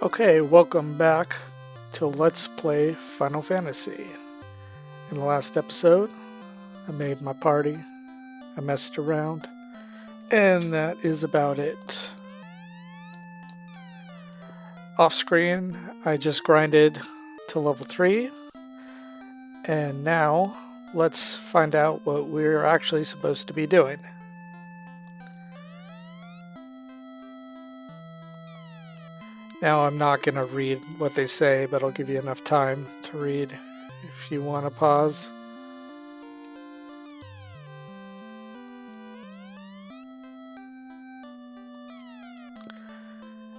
Okay, welcome back to Let's Play Final Fantasy. In the last episode, I made my party, I messed around, and that is about it. Off screen, I just grinded to level 3, and now let's find out what we're actually supposed to be doing. Now I'm not going to read what they say, but I'll give you enough time to read if you want to pause.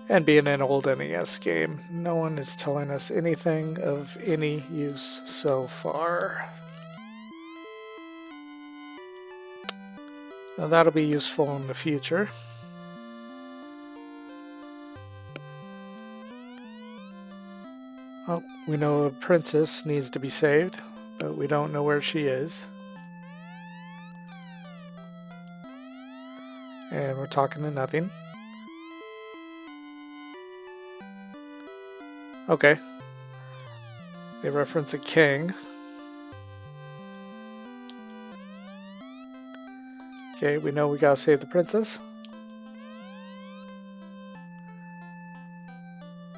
And being an old NES game, no one is telling us anything of any use so far. Now that'll be useful in the future. Oh, we know a princess needs to be saved, but we don't know where she is. And we're talking to nothing. Okay. They reference a king. Okay, we know we gotta save the princess.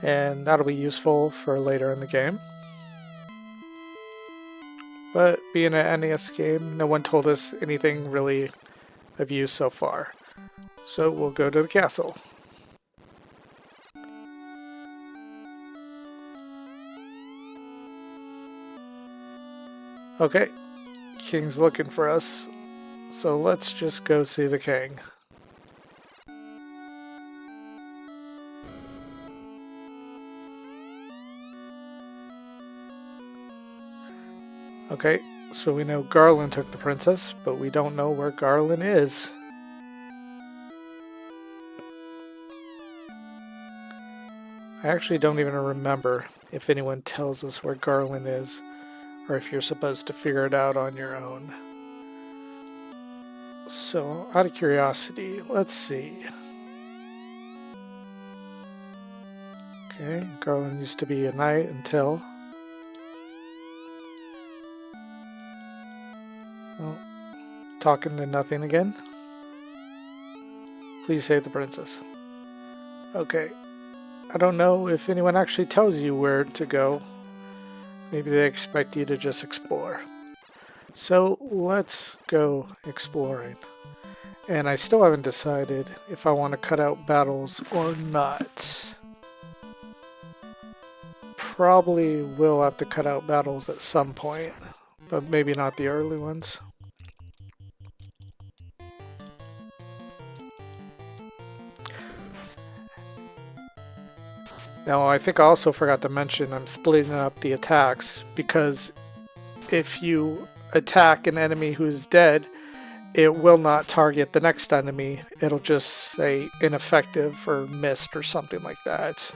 And that'll be useful for later in the game. But being an NES game, no one told us anything really of use so far. So we'll go to the castle. Okay, King's looking for us, so let's just go see the king. Okay, so we know Garland took the princess, but we don't know where Garland is. I actually don't even remember if anyone tells us where Garland is, or if you're supposed to figure it out on your own. So, out of curiosity, let's see. Okay, Garland used to be a knight until... Oh, talking to nothing again. Please save the princess. Okay. I don't know if anyone actually tells you where to go. Maybe they expect you to just explore. So let's go exploring. And I still haven't decided if I want to cut out battles or not. Probably will have to cut out battles at some point, but maybe not the early ones. Now, I think I also forgot to mention I'm splitting up the attacks because if you attack an enemy who's dead, it will not target the next enemy. It'll just say ineffective or missed or something like that.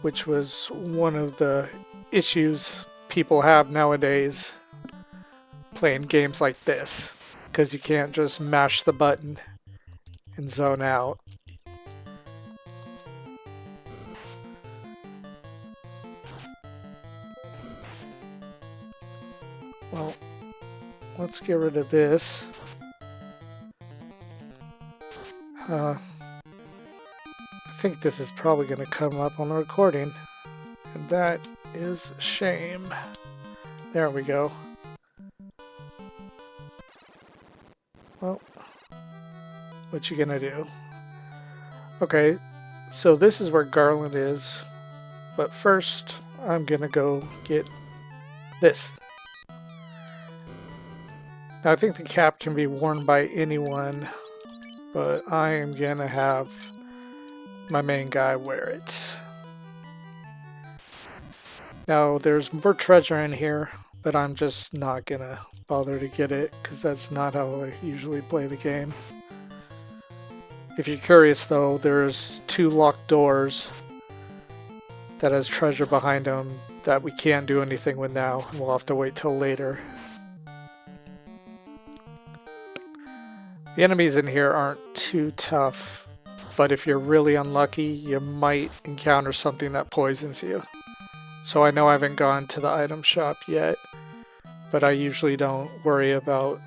Which was one of the issues people have nowadays playing games like this, because you can't just mash the button and zone out. Well, let's get rid of this. I think this is probably going to come up on the recording, and that is a shame. There we go. Well, what you gonna do? Okay, so this is where Garland is, but first I'm gonna go get this. Now I think the cap can be worn by anyone, but I am gonna have my main guy wear it. Now there's more treasure in here, but I'm just not gonna bother to get it because that's not how I usually play the game. If you're curious though, there's 2 locked doors that has treasure behind them that we can't do anything with now, and we'll have to wait till later. The enemies in here aren't too tough but if you're really unlucky, you might encounter something that poisons you. So I know I haven't gone to the item shop yet, but I usually don't worry about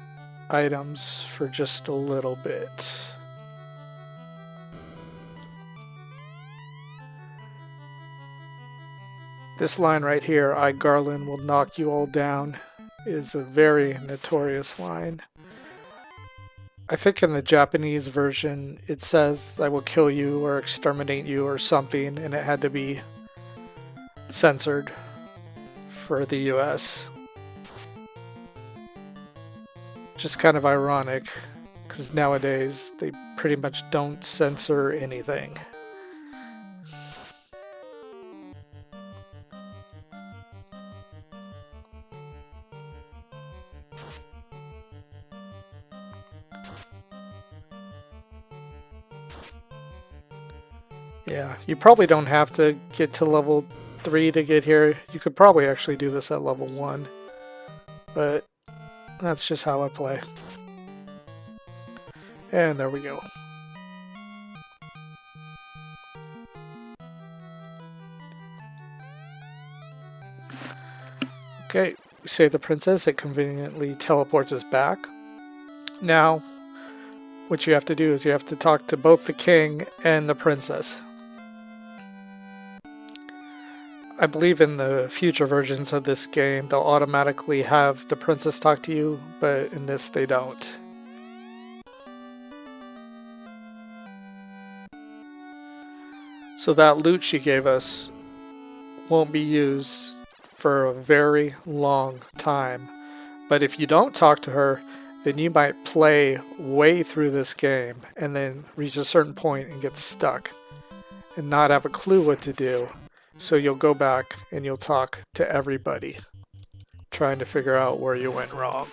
items for just a little bit. This line right here, "I Garland will knock you all down," is a very notorious line. I think in the Japanese version it says "I will kill you" or "exterminate you" or something, and it had to be censored for the US. Just kind of ironic, because nowadays they pretty much don't censor anything. Yeah, you probably don't have to get to level 3 to get here. You could probably actually do this at level 1. But that's just how I play. And there we go. Okay, we save the princess. It conveniently teleports us back. Now, what you have to do is you have to talk to both the king and the princess. I believe in the future versions of this game, they'll automatically have the princess talk to you, but in this they don't. So that loot she gave us won't be used for a very long time. But if you don't talk to her, then you might play way through this game and then reach a certain point and get stuck and not have a clue what to do. So you'll go back and you'll talk to everybody, trying to figure out where you went wrong,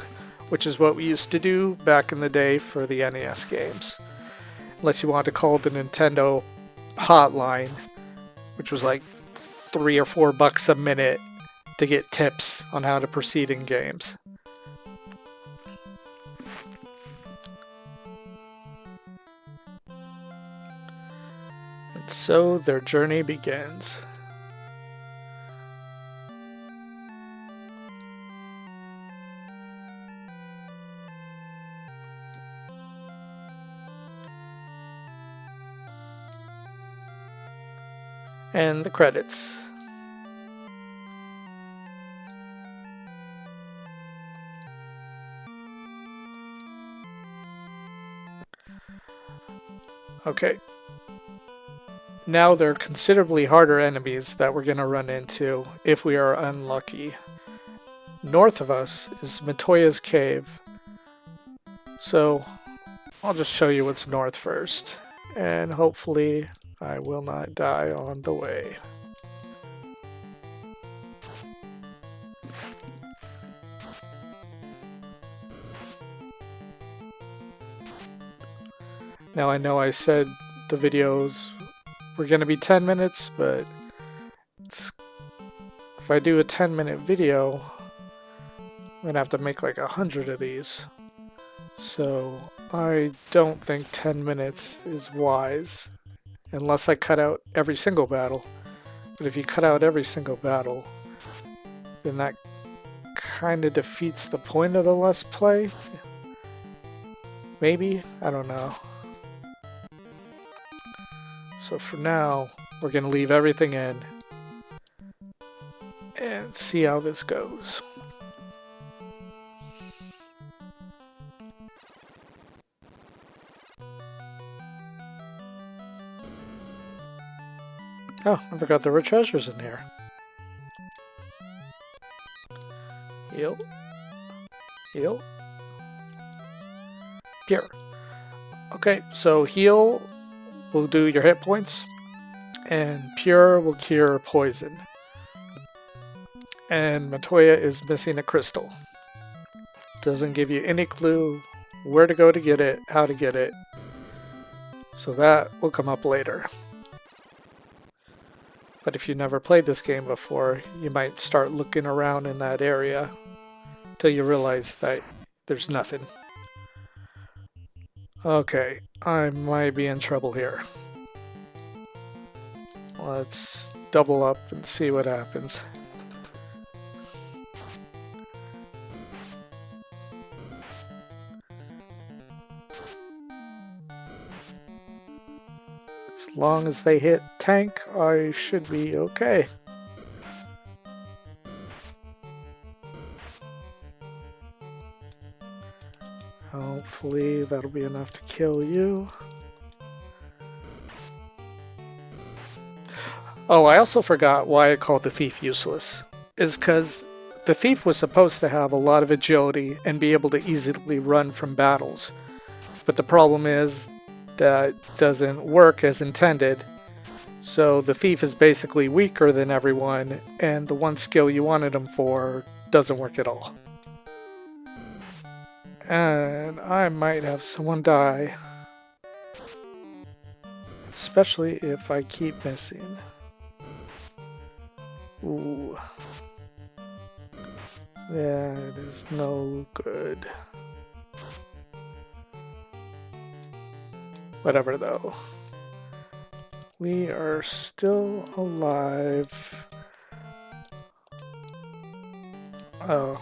which is what we used to do back in the day for the NES games. Unless you want to call the Nintendo hotline, which was like $3 or $4 a minute to get tips on how to proceed in games. And so their journey begins. And the credits. Okay. Now there are considerably harder enemies that we're going to run into if we are unlucky. North of us is Matoya's Cave. So I'll just show you what's north first. And hopefully I will not die on the way. Now I know I said the videos were going to be 10 minutes, but if I do a 10-minute video, I'm going to have to make like 100 of these. So I don't think 10 minutes is wise, unless I cut out every single battle. But if you cut out every single battle, then that kind of defeats the point of the Let's Play. Maybe? I don't know. So for now, we're going to leave everything in and see how this goes. Oh, I forgot there were treasures in here. Heal. Heal. Pure. Okay, so heal will do your hit points, and pure will cure poison. And Matoya is missing a crystal. Doesn't give you any clue where to go to get it, how to get it. So that will come up later. But if you never played this game before, you might start looking around in that area till you realize that there's nothing. Okay, I might be in trouble here. Let's double up and see what happens. As long as they hit tank, I should be okay. Hopefully that'll be enough to kill you. Oh, I also forgot why I called the thief useless. Is because the thief was supposed to have a lot of agility and be able to easily run from battles. But the problem is that doesn't work as intended. So the thief is basically weaker than everyone, and the one skill you wanted him for doesn't work at all. And I might have someone die. Especially if I keep missing. Ooh. That is no good. Whatever though. We are still alive. Oh.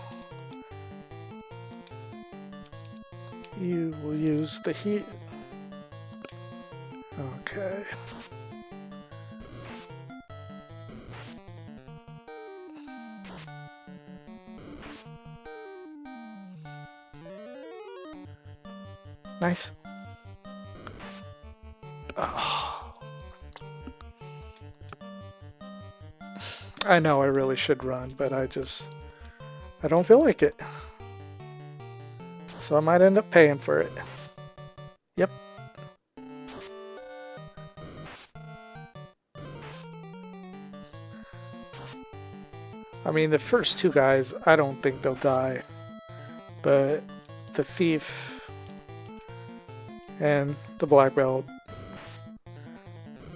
You will use the heat. Okay. Nice. Oh. I know I really should run, but I don't feel like it. So I might end up paying for it. Yep. I mean, the first two guys, I don't think they'll die. But the thief and the black belt,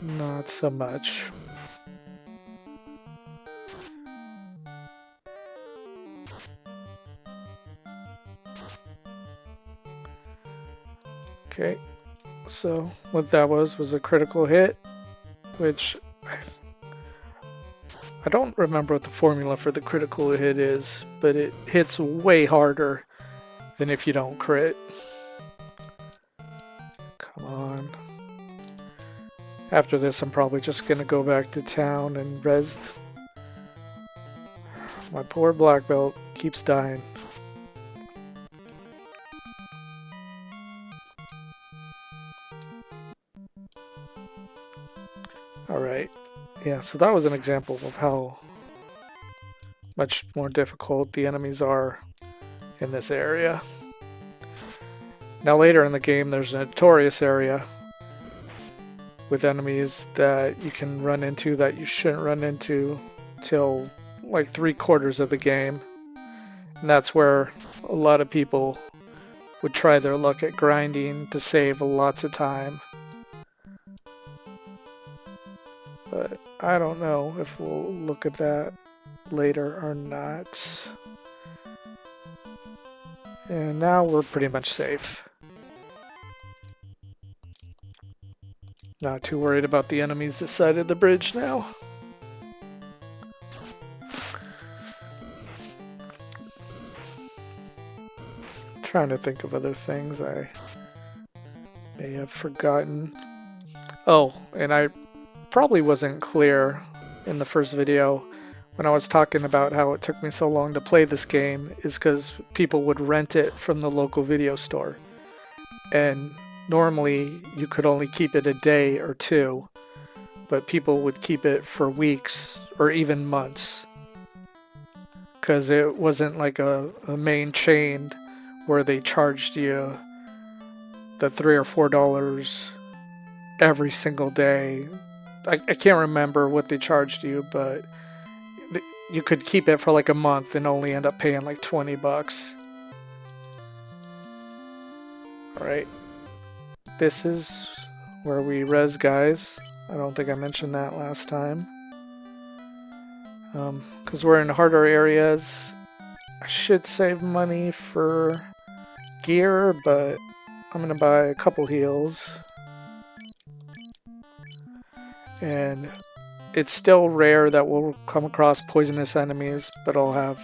not so much. Okay, so what that was a critical hit, which I don't remember what the formula for the critical hit is, but it hits way harder than if you don't crit. Come on. After this, I'm probably just gonna go back to town and res. My poor black belt keeps dying. Alright, yeah, so that was an example of how much more difficult the enemies are in this area. Now later in the game there's a notorious area with enemies that you can run into that you shouldn't run into till like 3/4 of the game. And that's where a lot of people would try their luck at grinding to save lots of time. But I don't know if we'll look at that later or not. And now we're pretty much safe. Not too worried about the enemies this side of the bridge now. Trying to think of other things I may have forgotten. Oh, and I probably wasn't clear in the first video when I was talking about how it took me so long to play this game is because people would rent it from the local video store. And normally you could only keep it a day or two, but people would keep it for weeks or even months. Because it wasn't like a main chain where they charged you the $3 or $4 every single day. I can't remember what they charged you, but you could keep it for like a month and only end up paying like 20 bucks. Alright. This is where we res guys. I don't think I mentioned that last time. Because we're in harder areas. I should save money for gear, but I'm going to buy a couple heals. And it's still rare that we'll come across poisonous enemies, but I'll have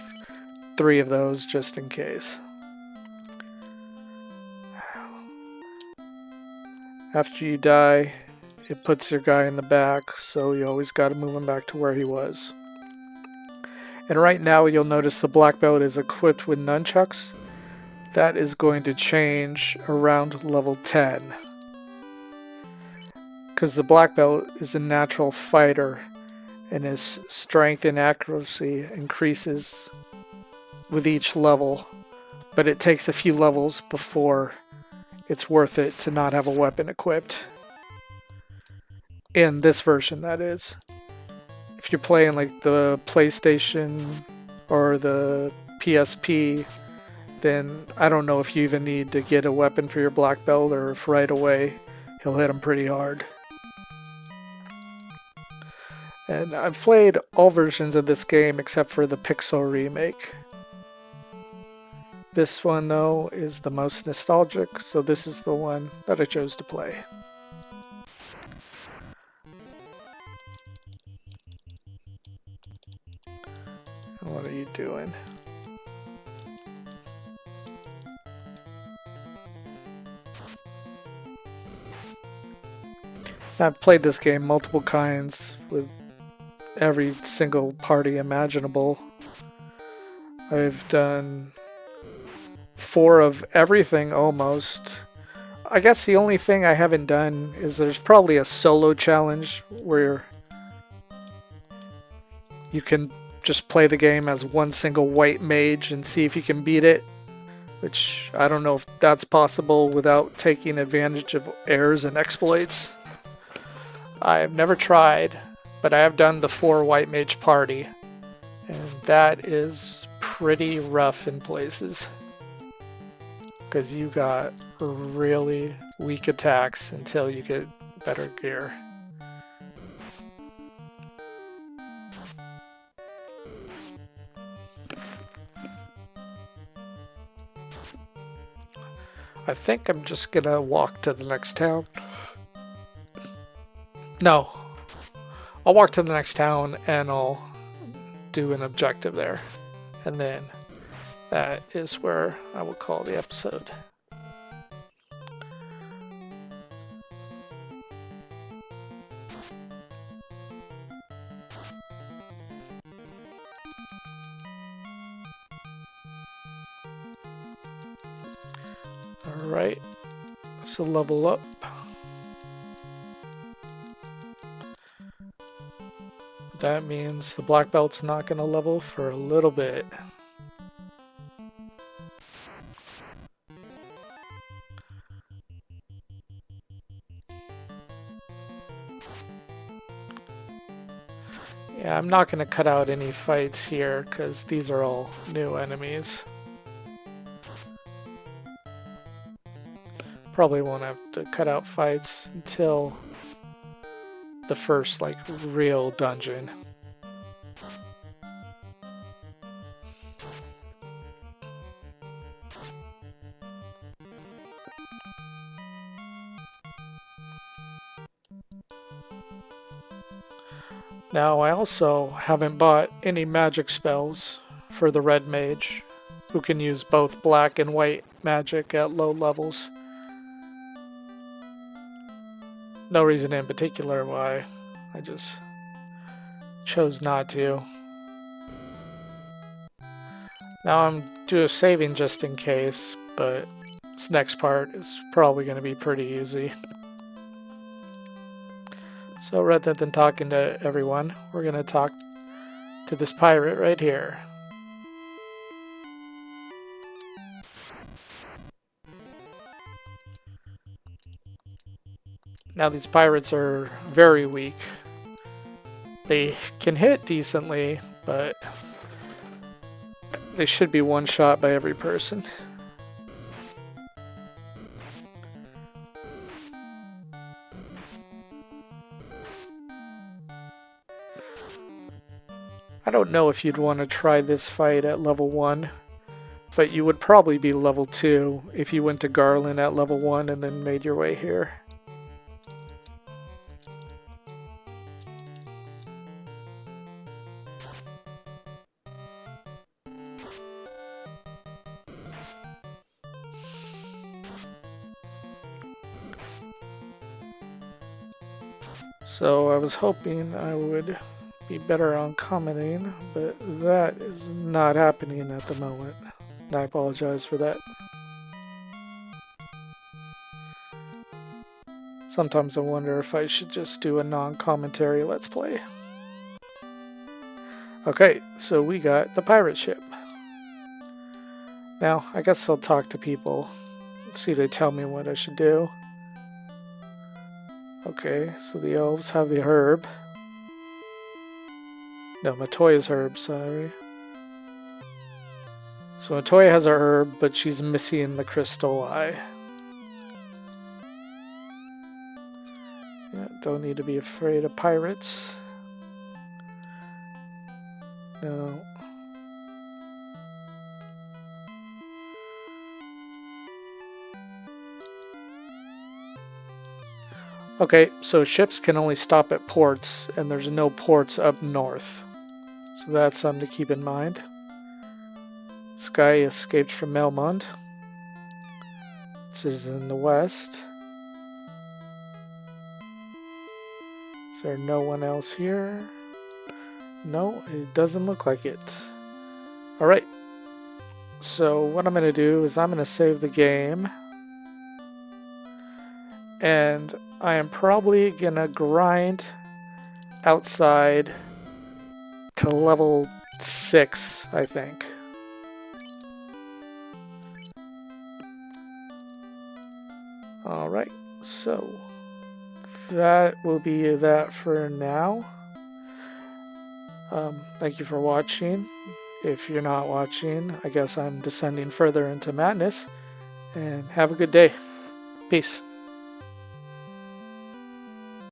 3 of those just in case. After you die, it puts your guy in the back, so you always got to move him back to where he was. And right now you'll notice the black belt is equipped with nunchucks. That is going to change around level 10. Because the black belt is a natural fighter, and his strength and accuracy increases with each level, but it takes a few levels before it's worth it to not have a weapon equipped. In this version, that is. If you're playing like the PlayStation or the PSP, then I don't know if you even need to get a weapon for your black belt, or if right away he'll hit him pretty hard. And I've played all versions of this game except for the Pixel remake. This one, though, is the most nostalgic, so this is the one that I chose to play. What are you doing? I've played this game multiple times with every single party imaginable. I've done 4 of everything almost. I guess the only thing I haven't done is there's probably a solo challenge where you can just play the game as one single white mage and see if you can beat it, which I don't know if that's possible without taking advantage of errors and exploits. I've never tried, but I have done the 4 white mage party, and that is pretty rough in places. Because you got really weak attacks until you get better gear. I think I'm just gonna walk to the next town. No. I'll walk to the next town and I'll do an objective there. And then that is where I will call the episode. Alright, so level up. That means the black belt's not going to level for a little bit. Yeah, I'm not going to cut out any fights here because these are all new enemies. Probably won't have to cut out fights until the first, like, real dungeon. Now, I also haven't bought any magic spells for the red mage, who can use both black and white magic at low levels. No reason in particular why, I just chose not to. Now I'm doing saving just in case, but this next part is probably going to be pretty easy. So rather than talking to everyone, we're going to talk to this pirate right here. Now these pirates are very weak. They can hit decently, but they should be one shot by every person. I don't know if you'd want to try this fight at level 1, but you would probably be level 2 if you went to Garland at level 1 and then made your way here. So I was hoping I would be better on commenting, but that is not happening at the moment. And I apologize for that. Sometimes I wonder if I should just do a non-commentary Let's Play. Okay, so we got the pirate ship. Now, I guess I'll talk to people, see if they tell me what I should do. Okay, so the elves have the herb. No, Matoya's herb, sorry. So Matoya has her herb, but she's missing the crystal eye. Yeah, don't need to be afraid of pirates. No. Okay, so ships can only stop at ports, and there's no ports up north. So that's something to keep in mind. Sky escaped from Melmond. This is in the west. Is there no one else here? No, it doesn't look like it. Alright. So what I'm going to do is I'm going to save the game. And I am probably going to grind outside to level 6, I think. Alright, so that will be that for now. Thank you for watching. If you're not watching, I guess I'm descending further into madness. And have a good day. Peace.